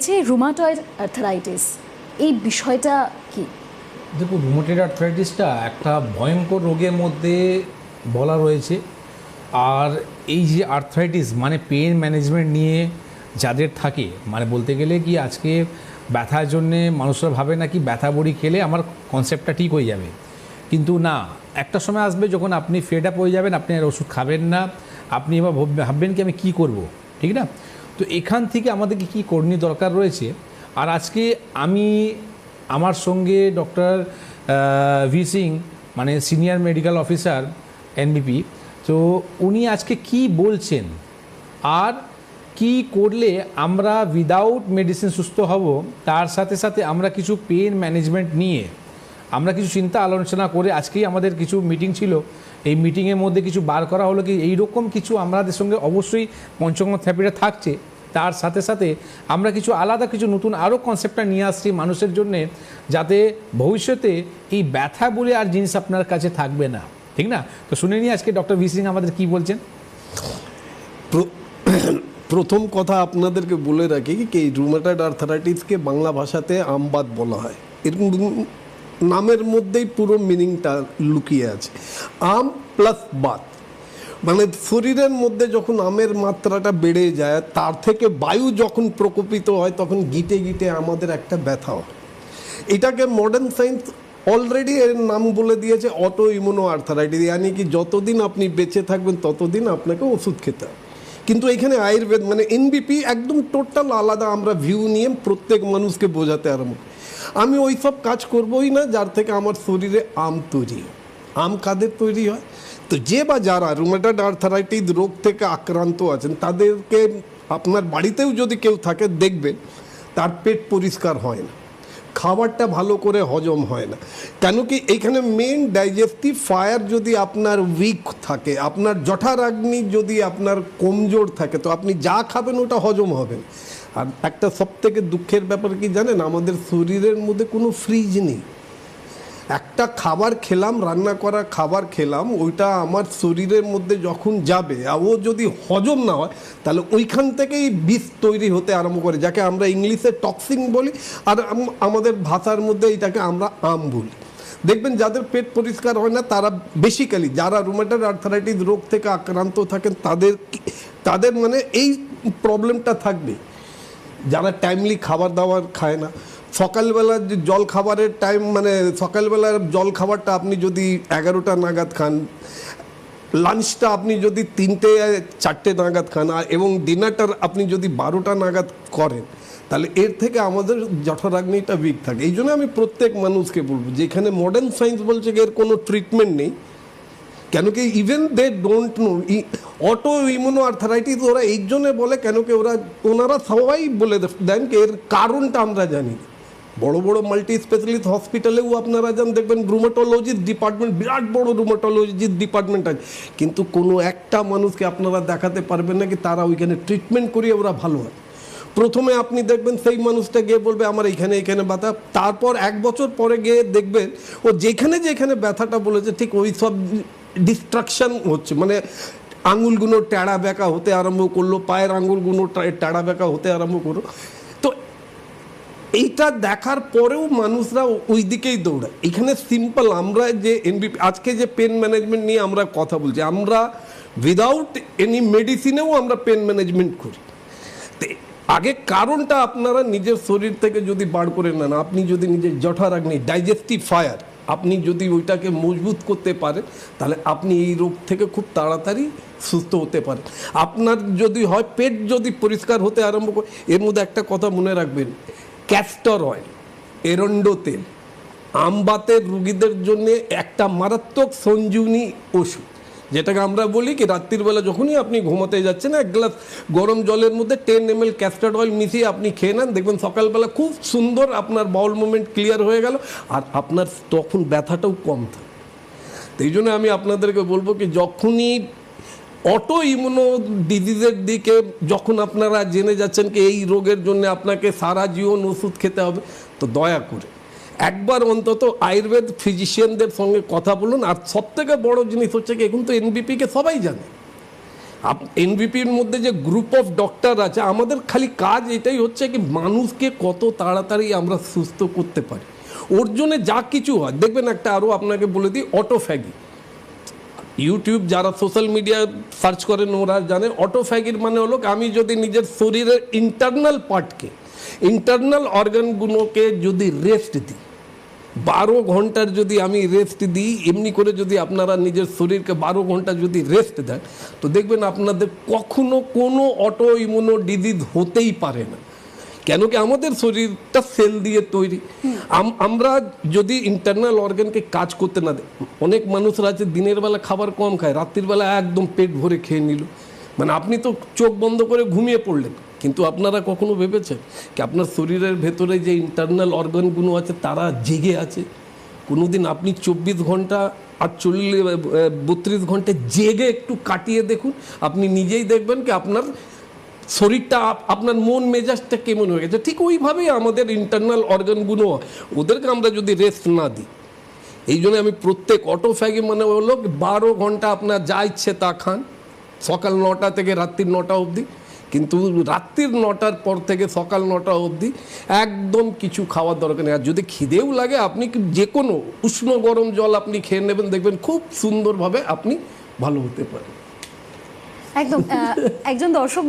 যে rheumatoid arthritis এই বিষয়টা কি? দেখুন, রুমাটয়েড আর্থ্রাইটিসটা একটা ভয়ঙ্কর রোগের মধ্যে বলা রয়েছে। আর এই যে আর্থ্রাইটিস মানে পেন ম্যানেজমেন্ট নিয়ে যাদের থাকে, মানে বলতে গেলে কি আজকে ব্যথার জন্যে মানুষরা ভাবে নাকি ব্যথা বড়ি খেলে আমার কনসেপ্টটা ঠিক হয়ে যাবে, কিন্তু না, একটা সময় আসবে যখন আপনি ফেড আপ হয়ে যাবেন, আপনি আর ওষুধ খাবেন না, আপনি এবার ভাববেন কি আমি কী করব, ঠিক না? তো এখান থেকে আমাদেরকে কী করণীয় দরকার রয়েছে। আর আজকে আমি আমার সঙ্গে ডক্টর ভি সিং, মানে সিনিয়র মেডিকেল অফিসার এনবিপি, তো উনি আজকে কি বলছেন আর কি করলে আমরা উইদাউট মেডিসিন সুস্থ হব, তার সাথে সাথে আমরা কিছু পেন ম্যানেজমেন্ট নিয়ে আমরা কিছু চিন্তা আলোচনা করে আজকেই আমাদের কিছু মিটিং ছিল। এই মিটিংয়ের মধ্যে কিছু বার করা হলো কি এইরকম কিছু আমাদের সঙ্গে অবশ্যই পঞ্চকর্ম থেরাপিটা থাকছে, তার সাথে সাথে আমরা কিছু আলাদা কিছু নতুন আরও কনসেপ্টটা নিয়ে আসছি মানুষের জন্যে, যাতে ভবিষ্যতে এই ব্যথা বলে আর জিনিস আপনার কাছে থাকবে না, ঠিক না? তো শুনে নিয়ে আজকে ডক্টর ভি সিং আমাদের কী বলছেন। প্রথম কথা আপনাদেরকে বলে রাখি কি এই রুমাটয়েড আর্থারাইটিসকে বাংলা ভাষাতে আমবাত বলা হয়। এরকম নামের মধ্যেই পুরো মিনিংটা লুকিয়ে আছে। আম প্লাস বাত, মানে শরীরের মধ্যে যখন আমের মাত্রাটা বেড়ে যায়, তার থেকে বায়ু যখন প্রকোপিত হয়, তখন গিটে গিটে আমাদের একটা ব্যথা হয়। এটাকে মডার্ন সায়েন্স অলরেডি এর নাম বলে দিয়েছে অটো ইমিউনো আর্থারাইটিস, ইয়ানি কি যতদিন আপনি বেঁচে থাকবেন ততদিন আপনাকে ওষুধ খেতে হবে। কিন্তু এখানে আয়ুর্বেদ মানে এনবিপি একদম টোটাল আলাদা আমরা ভিউ নিয়ে প্রত্যেক মানুষকে বোঝাতে আরম্ভ। আমি ওই সব কাজ করবোই না যার থেকে আমার শরীরে আম তৈরি হয়। আম কাদের তৈরি হয়? তো যে বা যারা রুমাটয়েড আর্থারাইটিস রোগ থেকে আক্রান্ত আছেন, তাদেরকে আপনার বাড়িতেও যদি কেউ থাকে দেখবেন তার পেট পরিষ্কার হয় না, খাবারটা ভালো করে হজম হয় না। কেন কি এইখানে মেন ডাইজেস্টিভ ফায়ার যদি আপনার উইক থাকে, আপনার জঠরাগ্নি যদি আপনার কমজোর থাকে, তো আপনি যা খাবেন ওটা হজম হবে। আর একটা সবথেকে দুঃখের ব্যাপার কি জানেন, আমাদের শরীরের মধ্যে কোনো ফ্রিজ নেই। একটা খাবার খেলাম, রান্না করা খাবার খেলাম, ওইটা আমার শরীরের মধ্যে যখন যাবে আর ও যদি হজম না হয়, তাহলে ওইখান থেকেই বিষ তৈরি হতে আরম্ভ করে, যাকে আমরা ইংলিশে টক্সিন বলি, আর আমাদের ভাষার মধ্যে এটাকে আমরা আম বলি। দেখবেন যাদের পেট পরিষ্কার হয় না, তারা বেসিক্যালি যারা রুমাটয়েড আর্থারাইটিস রোগ থেকে আক্রান্ত থাকেন, তাদের মানে এই প্রবলেমটা থাকবে। যারা টাইমলি খাবার দাবার খায় না, সকালবেলার যে জল খাবারের টাইম, মানে সকালবেলার জল খাবারটা আপনি যদি 11টা নাগাদ খান, লাঞ্চটা আপনি যদি 3টে 4টে নাগাদ খান, এবং ডিনারটা আপনি যদি 12টা নাগাদ করেন, তাহলে এর থেকে আমাদের জঠরাগ্নিটা উইক থাকে। এই জন্য আমি প্রত্যেক মানুষকে বলবো, যেখানে মডার্ন সায়েন্স বলছে এর কোনো ট্রিটমেন্ট নেই, কেন কি even they don't know autoimmune arthritis ওরা এই জন্য বলে, কেন কি ওনারা সবাই বলে দেন কি এর কারণটা আমরা জানি। বড় বড় মাল্টি স্পেশালিস্ট হসপিটালেও আপনারা যান, দেখবেন রুমাটোলজিস্ট ডিপার্টমেন্ট, বিরাট বড় রুমাটোলজিস্ট ডিপার্টমেন্ট আছে, কিন্তু কোনো একটা মানুষকে আপনারা দেখাতে পারবেন না কি তারা ওইখানে ট্রিটমেন্ট করিয়ে ওরা ভালো হয়। প্রথমে আপনি দেখবেন সেই মানুষটা গিয়ে বলবে আমার এইখানে ব্যথা, তারপর 1 বছর পরে গিয়ে দেখবেন ও যেখানে যেখানে ব্যথাটা বলেছে ঠিক ওই সব ডিস্ট্রাকশন হচ্ছে, মানে আঙুলগুলো ট্যাড়া বেঁকা হতে আরম্ভ করলো, পায়ের আঙুলগুলো ট্যাড়া বেঁকা হতে আরম্ভ করলো। তো এইটা দেখার পরেও মানুষরা ওই দিকেই দৌড়ায়। এখানে সিম্পল আমরা যে এনবিপি আজকে যে পেন ম্যানেজমেন্ট নিয়ে আমরা কথা বলছি, আমরা উইদাউট এনি মেডিসিনেও আমরা পেন ম্যানেজমেন্ট করি। আগে কারণটা আপনারা নিজের শরীর থেকে যদি বার করে নেন, আপনি যদি নিজের জঠরাগ্নি ডাইজেস্টিভ ফায়ার আপনি যদি ওইটাকে মজবুত করতে পারেন, তাহলে আপনি এই রোগ থেকে খুব তাড়াতাড়ি সুস্থ হতে পারেন। আপনার যদি হয় পেট যদি পরিষ্কার হতে আরম্ভ করে, এর মধ্যে একটা কথা মনে রাখবেন, ক্যাস্টর অয়েল, এরন্ডো তেল আমবাতের রুগীদের জন্য একটা মারাত্মক সঞ্জীবনী ওষুধ, যেটাকে আমরা বলি কি রাত্রিবেলা যখনই আপনি ঘুমাতে যাচ্ছেন 1 গ্লাস গরম জলের মধ্যে 10 ml ক্যাস্টর অয়েল মিশিয়ে আপনি খেয়ে নেন, দেখবেন সকালবেলা খুব সুন্দর আপনার বাউল মুভমেন্ট ক্লিয়ার হয়ে গেল, আর আপনার তখন ব্যথাটাও কম থাকে। তো এই জন্য আমি আপনাদেরকে বলবো কি যখনই অটো ইমিউনো ডিজিজের দিকে যখন আপনারা জেনে যাচ্ছেন কি এই রোগের জন্য আপনাকে সারা জীবন ওষুধ খেতে হবে, তো দয়া করে একবার অন্তত আয়ুর্বেদ ফিজিশিয়ানদের সঙ্গে কথা বলুন। আর সবথেকে বড় জিনিস হচ্ছে কি এখন তো এনবিপিকে সবাই জানে, এনভিপির মধ্যে যে গ্রুপ অফ ডক্টর আছে, আমাদের খালি কাজ এটাই হচ্ছে কি মানুষকে কত তাড়াতাড়ি আমরা সুস্থ করতে পারি। ওর জন্য যা কিছু হয় দেখবেন, একটা আরও আপনাকে বলে দিই, অটোফ্যাগি। ইউটিউব যারা সোশ্যাল মিডিয়া সার্চ করেন ওরা জানে অটোফ্যাগির মানে হলো আমি যদি নিজের শরীরের ইন্টারনাল পার্টকে, ইন্টারনাল অর্গানগুলোকে যদি রেস্ট দিই, 12 ঘন্টার যদি আমি রেস্ট দিই, এমনি করে যদি আপনারা নিজের শরীরকে 12 ঘন্টা যদি রেস্ট দেন, তো দেখবেন আপনাদের কখনো কোনো অটো ইমিউনো ডিজিজ হতেই পারে না। কেন কি আমাদের শরীরটা সেল দিয়ে তৈরি। আমরা যদি ইন্টারনাল অর্গানকে কাজ করতে না দিই, অনেক মানুষরা আছে দিনের বেলা খাবার কম খায়, রাত্রির বেলা একদম পেট ভরে খেয়ে নিল, মানে আপনি তো চোখ বন্ধ করে ঘুমিয়ে পড়লেন, কিন্তু আপনারা কখনো ভেবেছেন কি আপনার শরীরের ভেতরে যে ইন্টারনাল অর্গানগুলো আছে তারা জেগে আছে? কোনোদিন আপনি 24 ঘন্টা 32 ঘন্টা জেগে একটু কাটিয়ে দেখুন, আপনি নিজেই দেখবেন কি আপনার শরীরটা, আপনার মন মেজাজটা কেমন হয়ে গেছে। ঠিক ওইভাবেই আমাদের ইন্টারনাল অর্গানগুলো, ওদেরকে আমরা যদি রেস্ট না দিই, এই জন্য আমি প্রত্যেক অটোফ্যাগি মানে হলো 12 ঘন্টা আপনার যা ইচ্ছে তা খান, সকাল 9টা থেকে রাত্রির 9টা অবধি, কিন্তু রাত্রির 9টার পর থেকে সকাল 9টা অবধি একদম কিছু খাওয়ার দরকার নেই। আর যদি খিদেও লাগে আপনি যে কোনো উষ্ণ গরম জল আপনি খেয়ে নেবেন, দেখবেন খুব সুন্দরভাবে আপনি ভালো হতে পারেন। একদম একজন দর্শক